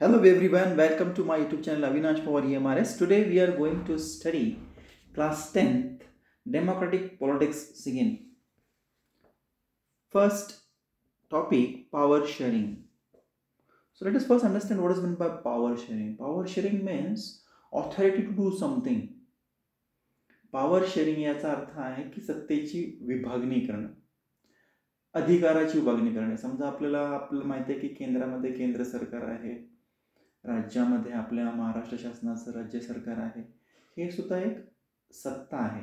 Hello everyone, welcome to my YouTube channel Avinash Power EMRS. Today we are going to study class 10th Democratic Politics Second. First topic, power sharing. So let us first understand what is meant by power sharing. Power sharing means authority to do something. Power sharing याचा अर्थ आहे की सत्तेची विभागणी करणं, अधिकाराची विभागणी करणे. समजा आपल्याला माहिती आहे की केंद्रामध्ये केंद्र सरकार आहे, राज्यामध्ये आपल्या महाराष्ट्र शासनाचं राज्य सरकार आहे. हे सुद्धा एक सत्ता आहे.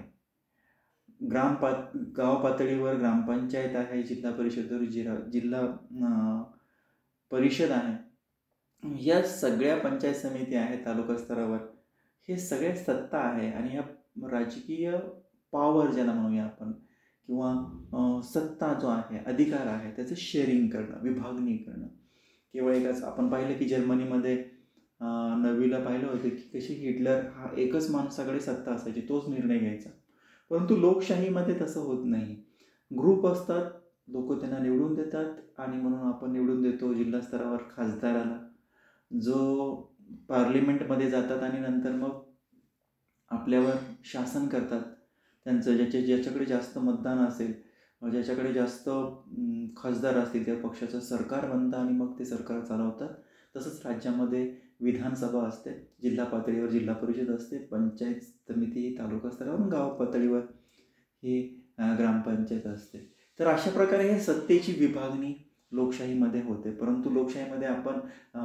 गाव पातळीवर ग्रामपंचायत आहे, जिल्हा परिषदेवर जिल्हा परिषद आहे, या सगळ्या पंचायत समिती आहेत तालुका स्तरावर. हे सगळे सत्ता आहे आणि ह्या राजकीय पॉवर ज्याला म्हणूया आपण, किंवा सत्ता जो आहे, अधिकार आहे, त्याचं शेअरिंग करणं, विभागणी करणं. केवळ एकच आपण पाहिलं की जर्मनीमध्ये 9वीला पाहिलं होतं की कशी हिटलर हा एकच माणसाकडे सत्ता असायची, तोच निर्णय घ्यायचा. परंतु लोकशाहीमध्ये तसं होत नाही. ग्रुप असतात, लोक त्यांना निवडून देतात आणि म्हणून आपण निवडून देतो जिल्हा स्तरावर खासदाराला, जो पार्लिमेंटमध्ये जातात आणि नंतर मग आपल्यावर शासन करतात. त्यांचं ज्याच्याकडे जास्त मतदान असेल, ज्याच्याकडे जास्त खासदार असतील, त्या पक्षाचं सरकार बनतं आणि मग ते सरकार चालवतात. तसंच राज्यामध्ये विधानसभा असते, जिल्हा पातळीवर जिल्हा परिषद असते, पंचायत समिती तालुका स्तरावर, गाव पातळीवर ही ग्रामपंचायत असते. तर अशा प्रकारे हे सत्तेची विभागणी लोकशाहीमध्ये होते. परंतु लोकशाहीमध्ये आपण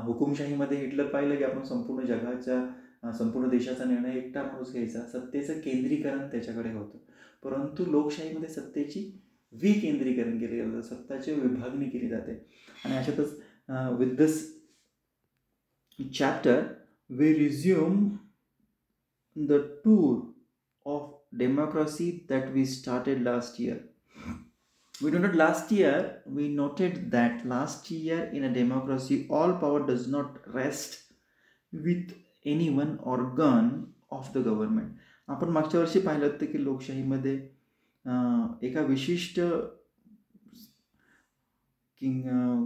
हुकुमशाहीमध्ये हिटलर पाहिलं की आपण संपूर्ण जगाच्या संपूर्ण देशाचा निर्णय एकटा माणूस घ्यायचा, सत्तेचं केंद्रीकरण त्याच्याकडे होतं. परंतु लोकशाहीमध्ये सत्तेची विकेंद्रीकरण केले जातं, सत्ताची विभागणी केली जाते. आणि अशातच with this chapter we resume the tour of democracy that we started last year. We noted last year, we noted that last year in a democracy all power does not rest with any one organ of the government. आपण मागच्या वर्षी पाहिलं होतं की लोकशाहीमध्ये एका विशिष्ट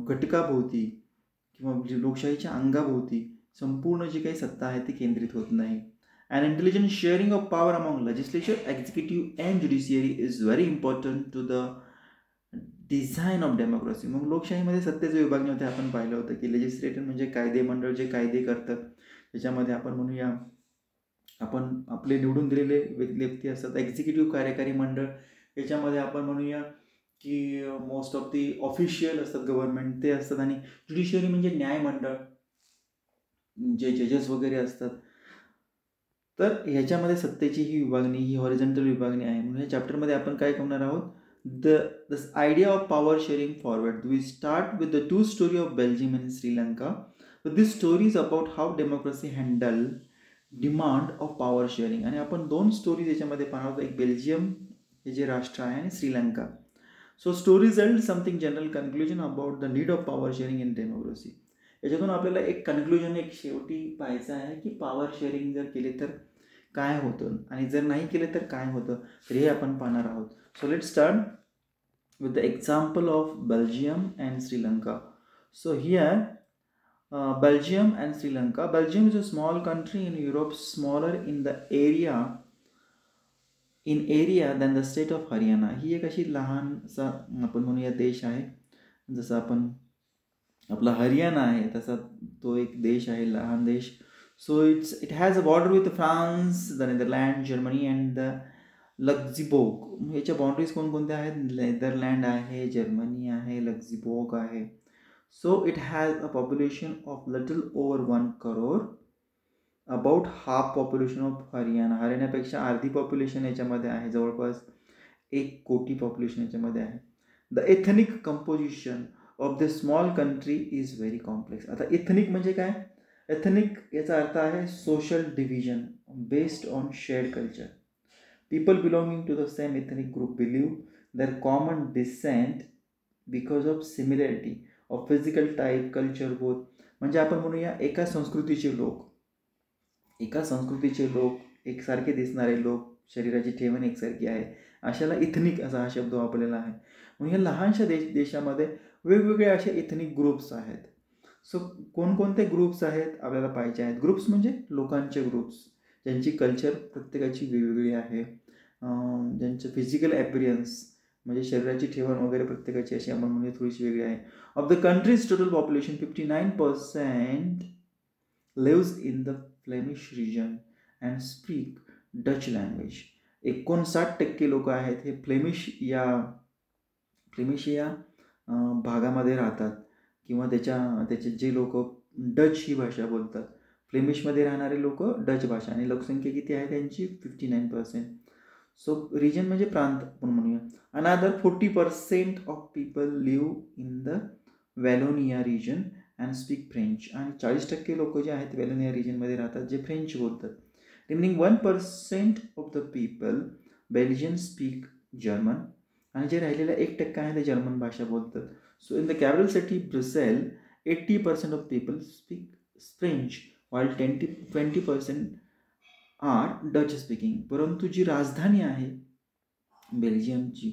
घटकाभोवती किंवा लोकशाहीच्या अंगाभोवती संपूर्ण जी काही सत्ता आहे ती केंद्रित होत नाही. And intelligent sharing of power among legislature, executive and judiciary is very important to the design of democracy. मग लोकशाहीमध्ये सत्तेचं विभागणी होते. आपण पाहिलं होतं की लेजिस्लेटर म्हणजे कायदेमंडळ जे कायदे करतं, त्याच्यामध्ये आपण म्हणूया आपण आपले निवडून दिलेले व्यक्ती असतात. एक्झिक्युटिव्ह कार्यकारी मंडळ, याच्यामध्ये आपण म्हणूया की मोस्ट ऑफ दी ऑफिशियल असतात गव्हर्नमेंट, ते असतात. आणि ज्युडिशियरी म्हणजे न्यायमंडळ, जे जजेस वगैरे असतात. तर ह्याच्यामध्ये सत्तेची ही विभागणी, ही हॉरिझॉन्टल विभागणी आहे. म्हणून या चॅप्टरमध्ये आपण काय करणार आहोत, this idea of power sharing forward. We start with the 2 story of Belgium and Sri Lanka. This story is about how democracy handle demand of power sharing. आणि आपण 2 स्टोरीज याच्यामध्ये पाहणार आहोत, एक बेल्जियम हे जे राष्ट्र आहे आणि Sri Lanka. So story result something general conclusion about the need of power sharing in democracy. याच्यातून आपल्याला एक कन्क्लुजन, एक शेवटी पाहायचं आहे की पॉवर शेअरिंग जर केले तर काय होतं आणि जर नाही केले तर काय होतं, तर हे आपण पाहणार आहोत. So let start with the example of Belgium and Sri Lanka. So here Belgium and Sri Lanka. Belgium is a small country in Europe, smaller in the area than the state of Haryana. ही एक अशी लहानसा आपण म्हणूया देश आहे. जसं आपण आपला हरियाणा आहे तसा तो एक देश आहे, लहान देश. So it has a border with France, the Netherland, Germany and the Luxembourg. याच्या बाउंड्रीज कोणकोणत्या आहेत, नेदरलँड आहे, जर्मनी आहे, लक्झिबोर्ग आहे. So it has a population of little over 1 crore, about half population of Haryana. हरियाणापेक्षा अर्धी पॉप्युलेशन याच्यामध्ये आहे, जवळपास 1 कोटी पॉप्युलेशन याच्यामध्ये आहे. The ethnic composition of the small country is very complex. आता एथनिक म्हणजे काय, एथनिक याचा अर्थ आहे social division based on shared culture. People belonging to the same ethnic group believe their common descent because of similarity of physical type, culture both. म्हणजे आपण म्हणूया एका संस्कृतीचे लोक, एकसारखे दिसणारे लोक, शरीराची ठेवण एकसारखी आहे, अशाला इथनिक असा हा शब्द वापरलेला आहे. म्हणून या लहानशा देशामध्ये वेगवेगळे असे इथनिक ग्रुप्स आहेत. सो कोणकोणते ग्रुप्स आहेत आपल्याला पाहिजे आहेत? ग्रुप्स म्हणजे लोकांचे ग्रुप्स, ज्यांची कल्चर प्रत्येकाची वेगवेगळी आहे, ज्यांचं फिजिकल ॲपिरियन्स म्हणजे शरीराची ठेवण वगैरे प्रत्येकाची अशी आपण म्हणजे थोडीशी वेगळी आहे. Of the countries total population 59% lives in the Flemish region and speak Dutch language. 59% लोक आहेत हे फ्लेमिश या भागामध्ये राहतात किंवा त्याचे जे लोक डच ही भाषा बोलतात. फ्लेमिशमध्ये राहणारे लोक डच भाषा आणि लोकसंख्या किती आहे त्यांची 59%. सो रिजन म्हणजे प्रांत आपण म्हणूया. Another 40% of people live in the Wallonia region and speak French. आणि 40% लोक जे आहेत वॅलोनिया रिजनमध्ये राहतात जे फ्रेंच बोलतात. Remaining 1% of the people Belgian speak German. आणि जे राहिलेला 1% आहे ते जर्मन भाषा बोलतात. So in the capital city Brussels 80% of people speak French while 20% are Dutch speaking. परंतु जी राजधानी आहे बेल्जियमची,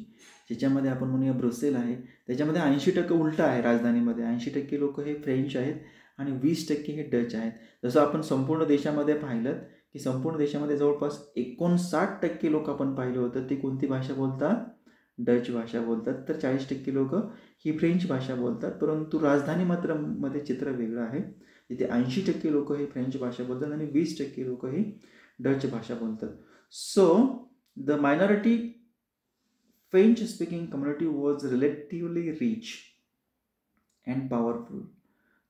ज्याच्यामध्ये आपण म्हणूया ब्रुसेल आहे, त्याच्यामध्ये 80% उलटा आहे. राजधानीमध्ये 80% लोक हे फ्रेंच आहेत आणि 20% हे डच आहेत. जसं आपण संपूर्ण देशामध्ये पाहिलं की संपूर्ण देशामध्ये जवळपास 59% लोक आपण पाहिलं होतं ते कोणती भाषा बोलतात? डच भाषा बोलतात. तर 40% लोक ही फ्रेंच भाषा बोलतात. परंतु राजधानी मात्र मध्ये चित्र वेगळं आहे. इथे 80% लोक हे फ्रेंच भाषा बोलतात आणि 20% लोक ही डच भाषा बोलतात. So the minority French speaking community was relatively rich and powerful.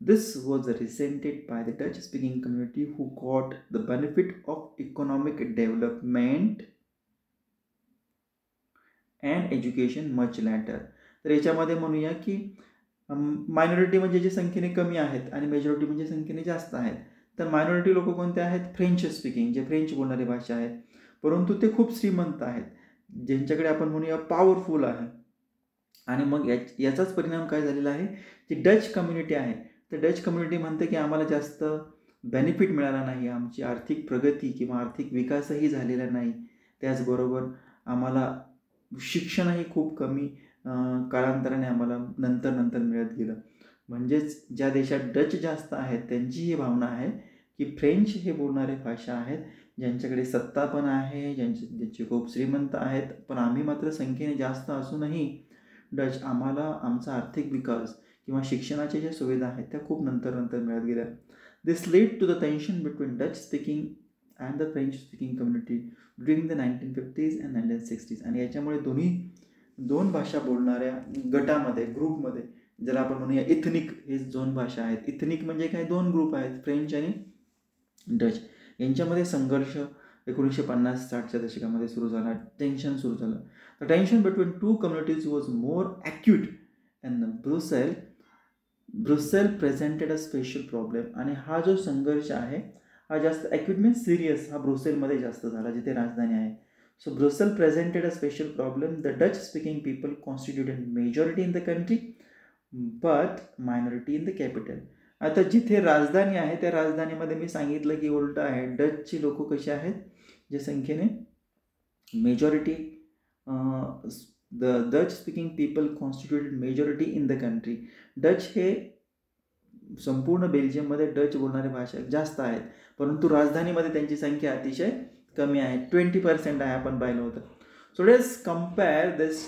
This was resented by the Dutch speaking community who got the benefit of economic development and education much later. तर याच्यामध्ये म्हणूया की minority म्हणजे जे संख्येने कमी आहेत आणि मेजॉरिटी म्हणजे संख्येने जास्त आहेत. तर मायनॉरिटी लोक कोणते आहेत? फ्रेंच स्पीकिंग, जे फ्रेंच बोलणारी भाषा आहेत. परंतु ते खूप श्रीमंत आहेत, ज्यांच्याकडे आपण म्हणूया पॉवरफुल आहे. आणि मग याचाच परिणाम काय झालेला आहे? जी डच कम्युनिटी आहे तर डच कम्युनिटी म्हणते की आम्हाला जास्त बेनिफिट मिळाला नाही, आमची आर्थिक प्रगती किंवा आर्थिक विकासही झालेला नाही. त्याचबरोबर आम्हाला शिक्षणही खूप कमी काळांतराने आम्हाला नंतर मिळत गेलं. म्हणजेच ज्या देशात डच जास्त आहेत त्यांची ही भावना आहे की फ्रेंच हे बोलणारे भाषा आहेत, ज्यांच्याकडे सत्ता पण आहे, ज्यांचे खूप श्रीमंत आहेत, पण आम्ही मात्र संख्येने जास्त असूनही डच आम्हाला आमचा आर्थिक विकास किंवा शिक्षणाच्या ज्या सुविधा आहेत त्या खूप नंतर मिळत गेल्या. This lead to the tension between Dutch speaking and the French speaking community during the 1950s and 1960s. आणि याच्यामुळे दोन भाषा बोलणाऱ्या गटामध्ये, ग्रुपमध्ये, ज्याला आपण म्हणूया इथनिक, हे दोन भाषा आहेत. इथनिक म्हणजे काय? दोन ग्रुप आहेत, फ्रेंच आणि डच. यांच्यामध्ये संघर्ष 1950-60च्या दशकामध्ये सुरू झाला. टेन्शन सुरू झालं. The tension between two communities was more acute and Brussels presented a special problem. आणि हा जो संघर्ष आहे हा जास्त ॲक्यूट मीन्स सिरियस हा ब्रुसेलमध्ये जास्त झाला, जिथे राजधानी आहे. So Brussels presented a special problem. The Dutch-speaking people constituted majority in the country, but minority in the capital. आता जिथे राजधानी आहे त्या राजधानीमध्ये मी सांगितलं की उलट आहे. डचची लोक कशी आहेत? जे संख्येने majority, the Dutch speaking people constituted majority in the country. Dutch हे संपूर्ण बेल्जियममध्ये डच बोलणारे भाषा जास्त आहेत, परंतु राजधानीमध्ये त्यांची संख्या अतिशय कमी आहे, 20% आहे आपण पाहिलं होतं. So let's compare this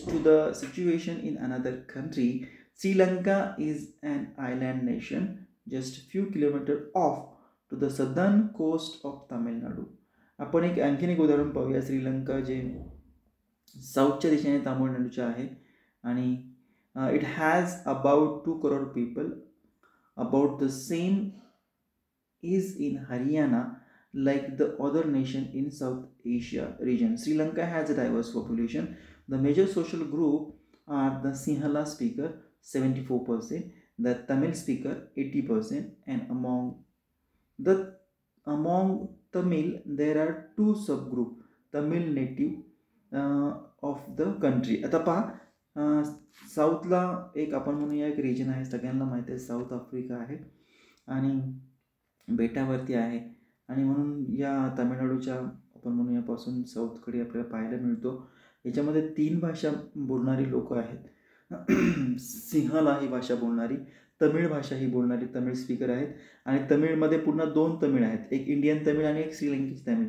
to the situation in another country. Sri Lanka is an island nation just few kilometre off to the southern coast of Tamil Nadu. आपण आणखीन एक उदाहरण पाहूया. श्रीलंका जे साऊथच्या दिशेने तामिळनाडूच्या आहे आणि it has about 2 crore people. About the same is in Haryana like the other nation in South Asia region. Sri Lanka has a diverse population. The major social group are the Sinhala speaker 74%, the Tamil speaker 80%, and among Tamil there are two subgroup Tamil native of the country. आता पहा, साऊथला एक आपण म्हणूया एक region आहे, सगळ्यांना माहिती आहे, साऊथ आफ्रिका आहे आणि बेटावरती आहे. आणि म्हणून या तामिळनाडूच्या आपण म्हणूयापासून साऊथकडे आपल्याला पाहायला मिळतो. याच्यामध्ये 3 भाषा बोलणारी लोक आहेत. सिंहला ही भाषा बोलणारी, तमिळ भाषा ही बोलणारी तमिळ स्पीकर आहेत. आणि तमिळमध्ये पुन्हा 2 तमिळ आहेत, एक इंडियन तमिळ आणि एक श्रीलंकेची Tamil.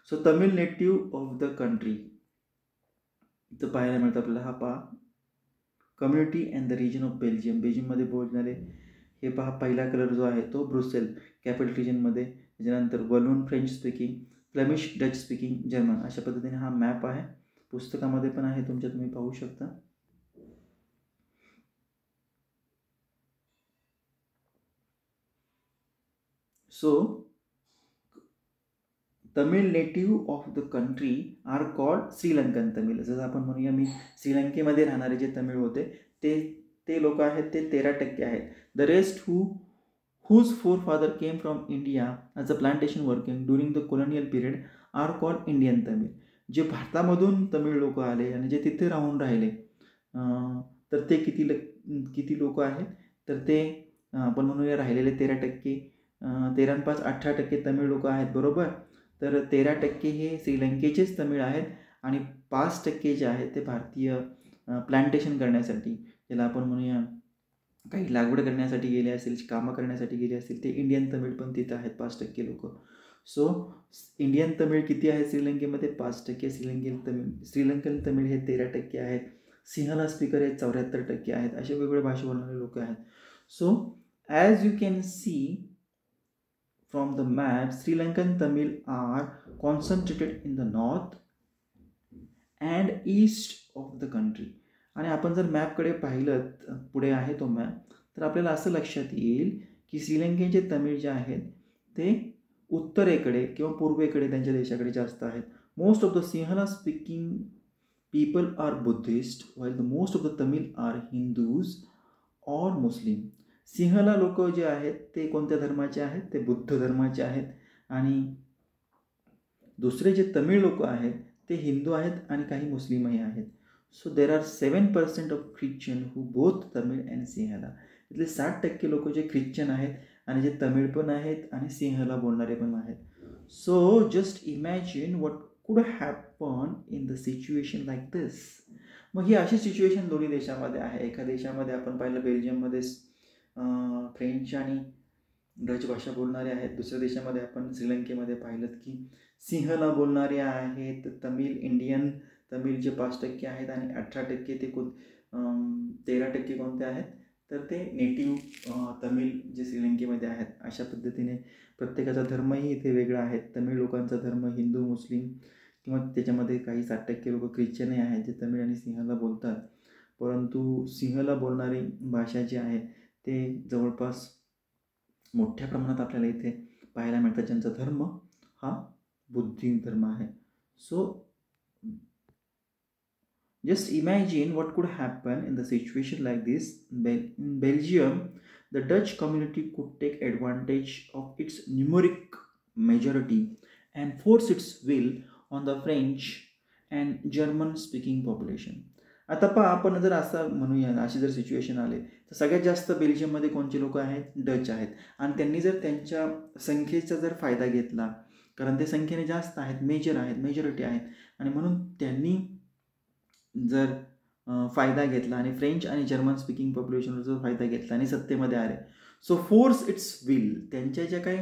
So Tamil native of the country इथं पाहायला मिळतं आपल्याला. हा पहा, community and the region of Belgium. बेल्जियममध्ये बोलणारे हे पहा, पहिला कलर जो आहे तो ब्रुसेल कॅपिटल रिजनमध्ये. त्याच्यानंतर Walloon French speaking, Flemish Dutch speaking, German. अशा पद्धतीने हा मॅप आहे, पुस्तकामध्ये पण आहे तुमच्या, तुम्ही पाहू शकता. So Tamil native of the country are called Sri Lankan Tamil. जसं आपण म्हणूया, मी श्रीलंकेमध्ये राहणारे जे तमिळ होते ते ते लोक आहेत, ते 13% आहेत. The rest whose forefather came from India as a plantation working during the colonial period are called Indian Tamil. जे भारतामधून तमिळ लोक आले आणि जे तिथे राहून राहिले, तर ते किती लोक आहेत, तर ते आपण म्हणूया राहिलेले 13%. 13 आणि 5 18% तमिळ लोक आहेत, बरोबर. तर 13% हे श्रीलंकेचेच तमिळ आहेत आणि 5% जे आहेत ते भारतीय प्लांटेशन करण्यासाठी, ज्याला आपण म्हणूया काही लागवड करण्यासाठी गेले असेल, कामं करण्यासाठी गेले असतील, ते इंडियन तमिळ पण तिथं आहेत, 5% लोक. सो इंडियन तमिळ किती आहे श्रीलंकेमध्ये? 5%. श्रीलंकन तमिळ हे 13% आहेत. सिंहला स्पीकर हे 74% आहेत. असे वेगवेगळ्या भाषा बोलणारे लोक आहेत. So as you can see from the map, Sri Lankan Tamil are concentrated in the north and east of the country. आणि आपण जर मॅपकडे पाहिलं, पुढे आहे तो मॅप, तर आपल्याला असं लक्षात येईल की श्रीलंकेचे तमिळ जे आहेत ते उत्तरेकडे किंवा पूर्वेकडे त्यांच्या देशाकडे जास्त आहेत. Most of the Sinhala speaking people are Buddhist while the most of the Tamil are Hindus or Muslim. Sinhala लोक जे आहेत ते कोणत्या धर्माचे आहेत? ते बुद्ध धर्माचे आहेत. आणि दुसरे जे तमिळ लोक आहेत ते हिंदू आहेत आणि काही मुस्लिमही आहेत. So there are 7% of Christian who both Tamil and Sinhala. इथले 60% लोक जे ख्रिश्चन आहेत आणि जे तमिळ पण आहेत आणि सिंहला बोलणारे पण आहेत. So just imagine what could happen in the situation like this. मग ही अशी सिच्युएशन दोन्ही देशामध्ये आहे. एका देशामध्ये आपण पाहिलं, बेल्जियममध्ये फ्रेंच आणि डच भाषा बोलणारे आहेत. दुसऱ्या देशामध्ये आपण श्रीलंकेमध्ये पाहिलं की सिंहला बोलणारे आहेत तमिळ, इंडियन तमिळ जे 5% आहेत आणि 18% ते 13% कोणते आहेत, तर ते नेटिव्ह तमिळ जे श्रीलंकेमध्ये आहेत. अशा पद्धतीने प्रत्येकाचा धर्मही इथे वेगळा आहे. तमिळ लोकांचा धर्म हिंदू, मुस्लिम किंवा त्याच्यामध्ये काही 60% लोक ख्रिश्चनही आहेत जे तमिळ आणि सिंहला बोलतात. परंतु सिंहला बोलणारी भाषा जी आहे ते जवळपास मोठ्या प्रमाणात आपल्याला इथे पाहायला मिळतात, ज्यांचा धर्म हा बुद्धी धर्म आहे. So just imagine what could happen in the situation like this. In Belgium, the Dutch community could take advantage of its numeric majority and force its will on the French and German speaking population. आता पहा, आपण जर असं म्हणूया, अशी जर situation आले, तर सगळ्यात जास्त बेल्जियममध्ये कोणते लोक आहेत? डच आहेत. आणि त्यांनी जर त्यांच्या संख्येचा जर फायदा घेतला, कारण ते संख्येने जास्त आहेत, मेजॉरिटी आहेत, आणि म्हणून त्यांनी जर फायदा घेतला आणि फ्रेंच आणि जर्मन स्पीकिंग पॉप्युलेशनवर जर फायदा घेतला आणि सत्तेमध्ये आले, सो फोर्स इट्स विल, त्यांच्या ज्या काही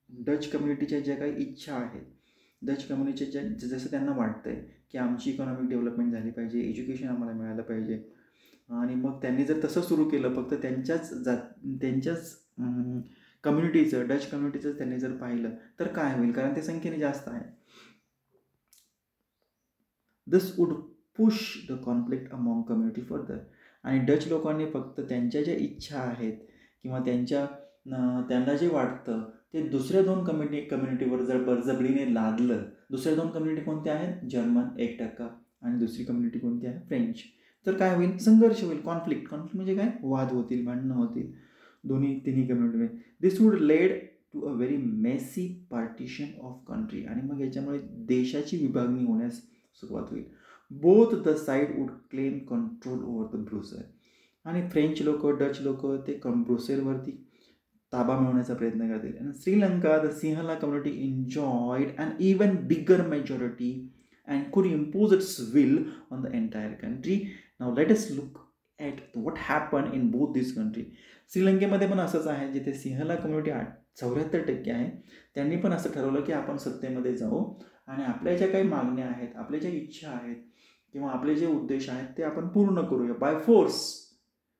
डच कम्युनिटीच्या ज्या काही इच्छा आहेत, डच कम्युनिटीच्या जसं त्यांना वाटतं आहे की आमची इकॉनॉमिक डेव्हलपमेंट झाली पाहिजे, एज्युकेशन आम्हाला मिळालं पाहिजे, आणि मग त्यांनी जर तसं सुरू केलं, फक्त त्यांच्याच कम्युनिटीचं, डच कम्युनिटीचं त्यांनी जर पाहिलं, तर काय होईल? कारण ते संख्येने जास्त आहे. This would push the conflict among community further. आणि डच लोकांनी फक्त त्यांच्या ज्या इच्छा आहेत किंवा त्यांना जे वाटतं ते दुसऱ्या 2 कम्युनिटीवर जर बळजबरीने लादलं. दुसऱ्या 2 कम्युनिटी कोणत्या आहेत? जर्मन 1% आणि दुसरी कम्युनिटी कोणती आहे? फ्रेंच. तर काय होईल? संघर्ष होईल, कॉन्फ्लिक्ट म्हणजे काय? वाद होतील, भांडणं होतील तिन्ही कम्युनिटीमध्ये. This would lead to a very messy partition of country. आणि मग याच्यामुळे देशाची विभागणी होण्यास सुरुवात होईल. Both the side would claim control over the Brussels. आणि फ्रेंच लोक, डच लोक ते ब्रुसेलवरती ताबा मिळवण्याचा प्रयत्न करतील. आणि Sri Lanka, the Sinhala community enjoyed an even bigger majority and could impose its will on the entire country. Now let us look at what happen in both this country. श्रीलंकेमध्ये पण असंच आहे, जिथे सिंहला कम्युनिटी 74% आहे. त्यांनी पण असं ठरवलं की आपण सत्तेमध्ये जाऊ आणि आपल्या ज्या काही मागण्या आहेत, आपल्या ज्या इच्छा आहेत किंवा आपले जे उद्देश आहेत ते आपण पूर्ण करूया बाय फोर्स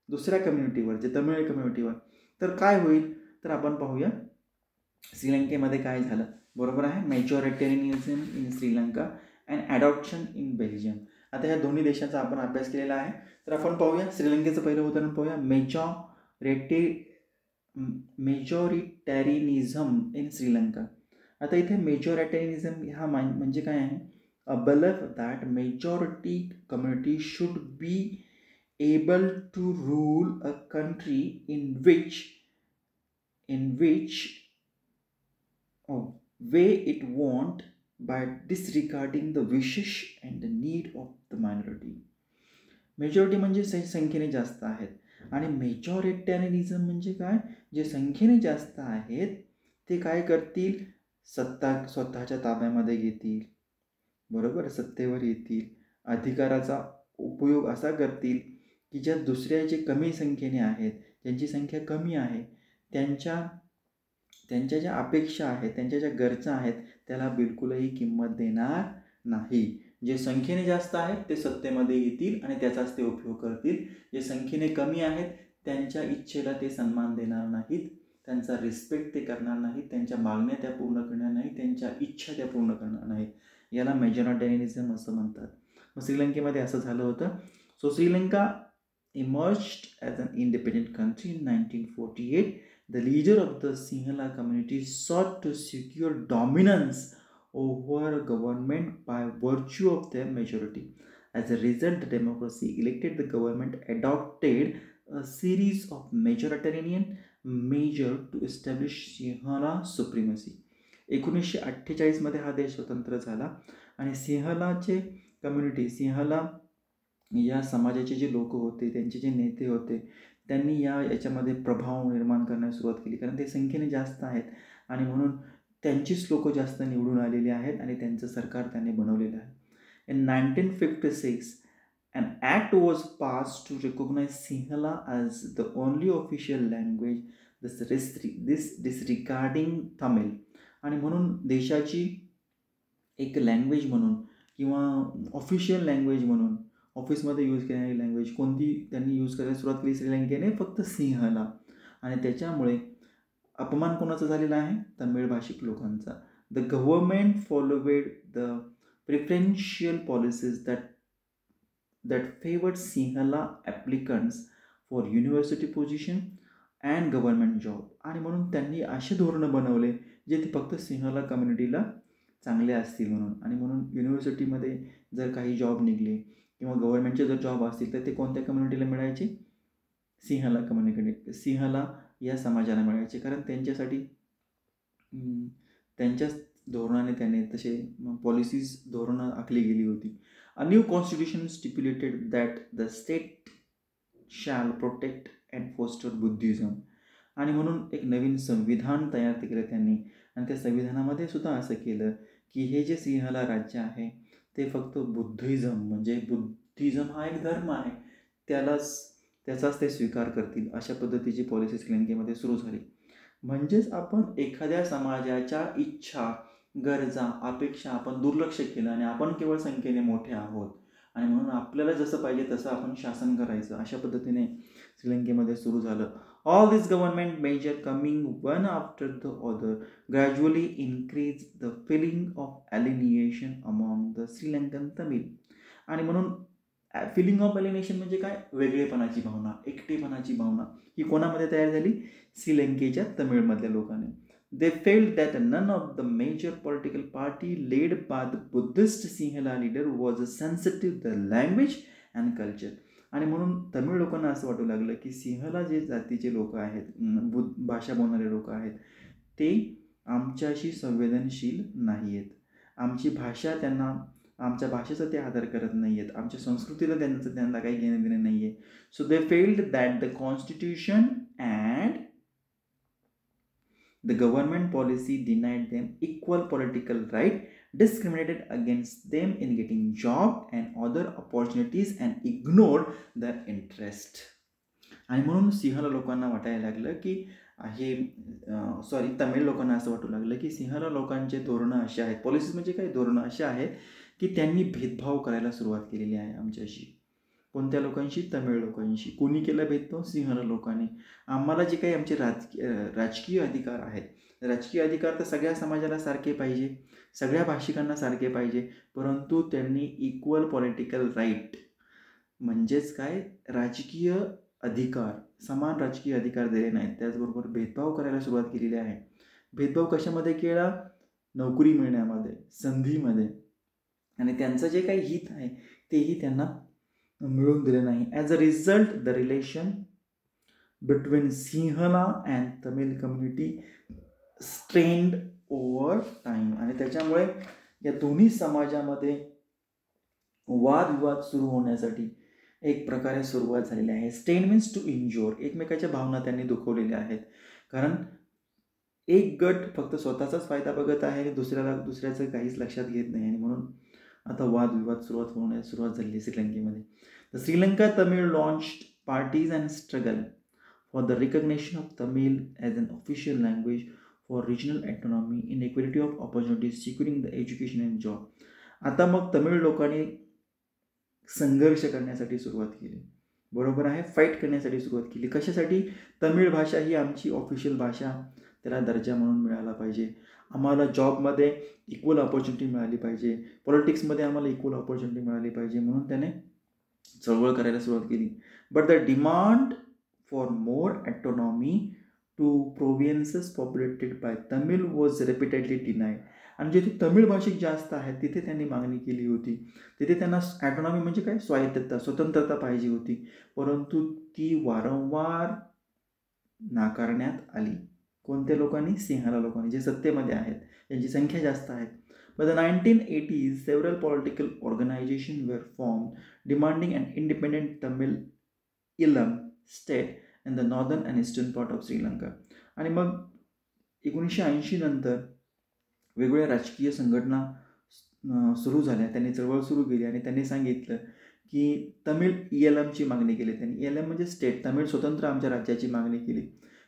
दुसऱ्या कम्युनिटीवर, जे तमिळ कम्युनिटीवर. तर काय होईल, तर आपण पाहूया श्रीलंकेमध्ये काय झालं. बरोबर आहे, majoritarianism in Sri Lanka and adoption in Belgium. आता ह्या दोन्ही देशांचा आपण अभ्यास केलेला आहे. तर आपण पाहूया श्रीलंकेचं पहिलं उदाहरण पाहूया. Majoritarianism in Sri Lanka. आता इथे मेजॉरिटेरियनिझम हा म्हणजे काय आहे, a belief that majority community should be able to rule a country in which way it want by disregarding the wishes and the need of the minority. Majority म्हणजे संख्येने जास्त आहेत आणि मेजॉरिटेरियनिझम म्हणजे काय, जे संख्येने जास्त आहेत ते काय करतील, सत्ता स्वतःच्या ताब्यामध्ये घेतील. बरोबर, सत्तेवर येतील, अधिकाराचा उपयोग असा करतील की ज्या दुसऱ्या जे कमी संख्येने आहेत, ज्यांची संख्या कमी आहे, त्यांच्या ज्या अपेक्षा आहेत, त्यांच्या ज्या गरजा आहेत त्याला बिलकुलही किंमत देणार नाही. जे संख्येने जास्त आहेत ते सत्तेमध्ये येतील आणि त्याचाच ते उपयोग करतील. जे संख्येने कमी आहेत त्यांच्या इच्छेला ते सन्मान देणार नाहीत, त्यांचा रिस्पेक्ट ते करणार नाहीत, त्यांच्या मागण्या त्या पूर्ण करणार नाहीत, त्यांच्या इच्छा त्या पूर्ण करणार नाहीत. याला मेजॉरिटेरियनिझम असं म्हणतात. मग श्रीलंकेमध्ये असं झालं होतं. So Sri Lanka emerged as an independent country in 1948. The leader of the Sinhala community sought to secure dominance over government by virtue of their majority. As a result, the democracy elected the government adopted a series of majoritarian measures to establish Sinhala supremacy. 1948 हा देश स्वतंत्र झाला आणि सिंहलाचे community, Sinhala या समाजाचे जे लोक होते, त्यांचे जे नेते होते, त्यांनी याच्यामध्ये प्रभाव निर्माण करण्यास सुरुवात केली. कारण ते संख्येने जास्त आहेत आणि म्हणून त्यांचीच लोक जास्त निवडून आलेली आहेत आणि त्यांचं सरकार त्यांनी बनवलेलं आहे. In 1956 an act was passed to recognize Sinhala as the only official language, this disregarding Tamil. आणि म्हणून देशाची एक लँग्वेज म्हणून किंवा ऑफिशियल लँग्वेज म्हणून ऑफिसमध्ये यूज केलेली लँग्वेज कोणती त्यांनी यूज करायला सुरुवात केली श्रीलंकेने, फक्त सिंहला. आणि त्याच्यामुळे अपमान कोणाचा झालेला आहे, तमिळ भाषिक लोकांचा. The government followed the preferential policies that favoured Sinhala applicants for university position and government job. आणि म्हणून त्यांनी असे धोरणं बनवले जे ते फक्त सिंहला कम्युनिटीला चांगले असतील म्हणून. आणि म्हणून युनिव्हर्सिटीमध्ये जर काही जॉब निघले किंवा गव्हर्नमेंटचे जर जॉब असतील तर ते कोणत्या कम्युनिटीला मिळायचे, सिंहला कम्युनिटी, सिंहला या समाजाला मिळायचे. कारण त्यांच्यासाठी त्यांच्याच धोरणाने त्याने तसे पॉलिसीज धोरणं आखली गेली होती. A new constitution stipulated that the state shall protect and foster Buddhism. आणि म्हणून एक नवीन संविधान तयार केलं त्यांनी आणि त्या संविधानामध्ये सुद्धा असं केलं की हे जे सिंहला राज्य आहे ते फक्त बुद्धिझम, म्हणजे बुद्धिझम हा एक धर्म आहे, त्याचाच ते स्वीकार करतील, अशा पद्धतीची पॉलिसी श्रीलंकेमध्ये सुरू झाली. म्हणजेच आपण एखाद्या समाजाच्या इच्छा, गरजा, अपेक्षा आपण दुर्लक्ष केलं आणि आपण केवळ संख्येने मोठे आहोत आणि म्हणून आपल्याला जसं पाहिजे तसं आपण शासन करायचं, अशा पद्धतीने श्रीलंकेमध्ये सुरू झालं. All these government measures coming one after the other gradually increase the feeling of alienation among the Sri Lankan Tamil. आणि म्हणून फिलिंग ऑफ एलिनेशन म्हणजे काय, वेगळेपणाची भावना, एकटेपणाची भावना ही कोणामध्ये तयार झाली, श्रीलंकेच्या तमिळमधल्या लोकांनी. They felt that none of the major political party led by the Buddhist Sinhala leader was sensitive to the language and culture. आणि म्हणून तमिळ लोकांना असं वाटू लागलं की सिंहला जे जातीचे लोक आहेत, भाषा बोलणारे लोक आहेत, ते आमच्याशी संवेदनशील नाही आहेत, आमची भाषा त्यांना, आमच्या भाषेचा ते आदर करत नाही आहेत, आमच्या संस्कृतीला त्यांना काही घेणं देणं नाही आहे. So they failed that the constitution and the government policy denied them equal political right discriminated against them in getting job and other opportunities and ignored their interest. आणि म्हणून सिंहला लोकांना वाटायला लागलं की हे तमिळ लोकांना असं वाटू लागलं की सिंहला लोकांचे धोरणं असे आहेत, पॉलिसीज म्हणजे काय, धोरणं असे आहेत की त्यांनी भेदभाव करायला सुरुवात केलेली आहे आमच्याशी. कोणत्या लोकांशी? तमिळ लोकांशी. कोणी केला भेदभाव? सिंहला लोकांनी. आम्हाला जे काही आमचे राजकीय अधिकार आहेत, राजकीय अधिकार तर सगळ्या समाजाला सारखे पाहिजे, सगळ्या भाषिकांना सारखे पाहिजे, परंतु त्यांनी इक्वल पॉलिटिकल राईट म्हणजेच काय, राजकीय अधिकार, समान राजकीय अधिकार दिले नाहीत. त्याचबरोबर भेदभाव करायला सुरुवात केलेली आहे. भेदभाव कशामध्ये केला? नोकरी मिळण्यामध्ये, संधीमध्ये, आणि त्यांचं जे काही हित आहे तेही त्यांना मिळून दिले नाही. As a result the relation between Sinhala and Tamil community strained over time. आणि त्याच्यामुळे या दोन्ही समाजामध्ये वादविवाद सुरू होण्यासाठी एक प्रकारे सुरुवात झालेली आहे. Strain means to injure. एकमेकाच्या भावना त्यांनी दुखवलेल्या आहेत, कारण एक गट फक्त स्वतःचाच फायदा बघत आहे आणि दुसऱ्याचं काहीच लक्षात घेत नाही, आणि म्हणून आता वादविवाद सुरुवात झाली श्रीलंकेमध्ये. The Sri Lanka Tamil launched parties and struggle for the recognition of Tamil as an official language for regional autonomy, inequality of opportunities, securing the education and job. आता मग तमिळ लोकांनी संघर्ष करण्यासाठी सुरुवात केली, बरोबर आहे, फाईट करण्यासाठी सुरुवात केली. कशासाठी? तमिळ भाषा ही आमची ऑफिशियल भाषा, त्याला दर्जा म्हणून मिळाला पाहिजे, आम्हाला जॉबमध्ये इक्वल ऑपॉर्च्युनिटी मिळाली पाहिजे, पॉलिटिक्समध्ये आम्हाला इक्वल ऑपॉर्च्युनिटी मिळाली पाहिजे, म्हणून त्याने चळवळ करायला सुरुवात केली. But the demand for more autonomy to provinces populated by Tamil was repeatedly denied. आणि जिथे तमिळ भाषिक जास्त आहेत तिथे त्यांनी मागणी केली होती, तिथे त्यांना ॲटोनॉमी म्हणजे काय, स्वायत्तता, स्वतंत्रता पाहिजे होती, परंतु ती वारंवार नाकारण्यात आली. कोणत्या लोकांनी? सिंहला लोकांनी, जे सत्तेमध्ये आहेत, यांची संख्या जास्त आहेत. By the 1980s, several political organizations were formed demanding an independent Tamil Eelam state in the northern and eastern part of Sri Lanka. आणि मग 1980 नंतर वेगवेगळ्या राजकीय संघटना सुरू झाल्या, त्यांनी चळवळ सुरू केली आणि त्यांनी सांगितलं की तमिळ ELMची मागणी केली. त्यांनी ELM म्हणजे स्टेट, तमिळ स्वतंत्र आमच्या राज्याची मागणी केली.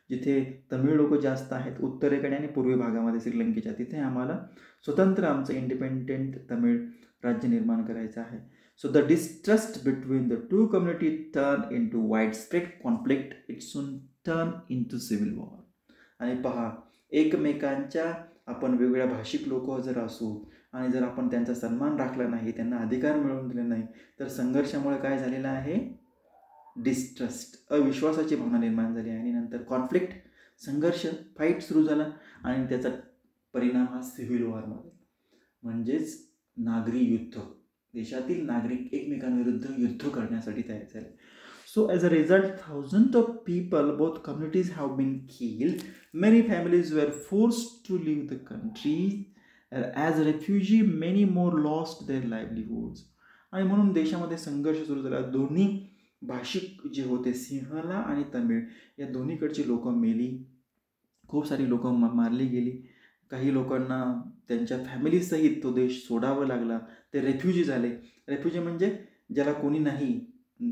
जिथे तमिळ लोक जास्त आहेत उत्तरेकडे आणि पूर्वी भागामध्ये श्रीलंकेच्या, तिथे आम्हाला स्वतंत्र आमचं इंडिपेंडेंट तमिळ राज्य निर्माण करायचं आहे. So the distrust between the two community turn into widespread conflict, it soon turn into civil war. आणि पहा, एकमेकांच्या, आपण वेगवेगळ्या भाषिक लोक जर असू आणि जर आपण त्यांचा सन्मान राखला नाही, त्यांना अधिकार मिळवून दिले नाही, तर संघर्षामुळे काय झालेलं आहे? डिस्ट्रस्ट, अविश्वासाची भावना निर्माण झाली आणि नंतर कॉन्फ्लिक्ट, संघर्ष, फाईट सुरू झाला आणि त्याचा परिणाम हा सिव्हिल वॉरमध्ये, म्हणजेच नागरी युद्ध. देशातील नागरिक एकमेकांविरुद्ध युद्ध करण्यासाठी तयार झाले. So as a result thousand of people, both communities have been killed, many families were forced to leave the country as refugee, many more lost their livelihoods. आणि म्हणून देशामध्ये संघर्ष सुरू झाला. दोन्ही भाषिक जे होते, सिंहला आणि तमिळ, या दोन्हीकडची लोक मेली, खूप सारी लोक मारली गेली. काही लोकांना त्यांच्या फॅमिलीसहित तो देश सोडावा लागला, ते रेफ्युजी झाले. रेफ्युजी म्हणजे ज्याला कोणी नाही,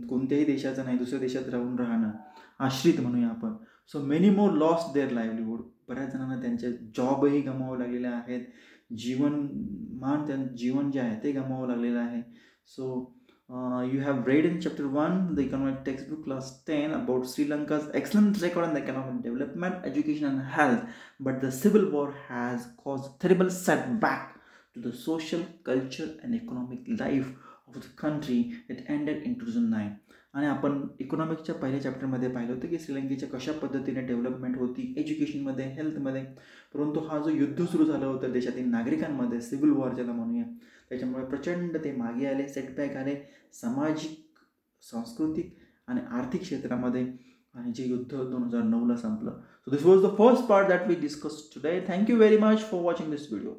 कोणत्याही देशाचं नाही, दुसऱ्या देशात राहणं, आश्रित म्हणूया आपण. So many more lost their livelihood. बऱ्याच जणांना त्यांचे जॉबही गमावं लागलेले आहेत, जीवन जे आहे ते गमावं लागलेलं आहे. So you have read in chapter 1 the economic textbook class 10 about Sri Lanka's excellent record in the economic development, education and health, but the civil war has caused terrible setback to the social, culture and economic life of the country. It ended in 2009. आणि आपण इकॉनॉमिकच्या पहिल्या चॅप्टरमध्ये पाहिलं होतं की श्रीलंकेच्या कशा पद्धतीने development होती एज्युकेशनमध्ये, हेल्थमध्ये, परंतु हा जो युद्ध सुरू झालं होतं देशातील नागरिकांमध्ये, सिव्हिल वॉर ज्याला म्हणूया, त्याच्यामुळे प्रचंड ते मागे आले, सेटबॅक आले सामाजिक, सांस्कृतिक आणि आर्थिक क्षेत्रामध्ये, आणि जे युद्ध 2009ला संपलं. So this was the first part that we discussed today. Thank you very much for watching this video.